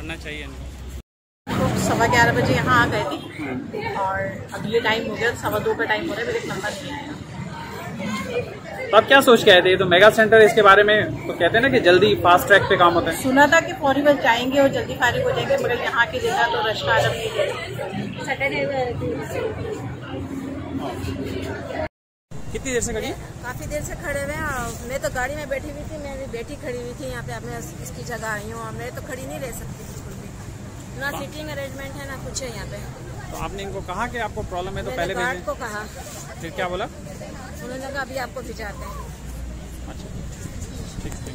करना चाहिए इनको। तो 11:15 बजे यहाँ आ गए थे और अभी ये टाइम हो गया 2:15 का टाइम हो रहा है, मेरे नंबर नहीं आया। तो आप क्या सोच के आए थे? ये तो मेगा सेंटर है, इसके बारे में तो कहते हैं ना कि जल्दी फास्ट ट्रैक पे काम होता है। सुना था कि फौरी बस जाएंगे और जल्दी फारिग हो जाएंगे, मगर यहाँ की जगह तो रश का आलम नहीं है। कितनी देर से खड़ी है? काफी देर से खड़े हुए हैं। मैं तो गाड़ी में बैठी हुई थी, मेरी बेटी खड़ी हुई थी यहाँ पे। अब मैं इसकी जगह आई हूँ, मैं तो खड़ी नहीं रह सकती बिल्कुल भी। ना सीटिंग अरेंजमेंट है ना कुछ है यहाँ पे। तो आपने इनको कहा कि आपको प्रॉब्लम है तो पहले गार्ड को कहा, फिर क्या बोला? उन्होंने कहा अभी आपको भिजाते हैं। अच्छा, ठीक है।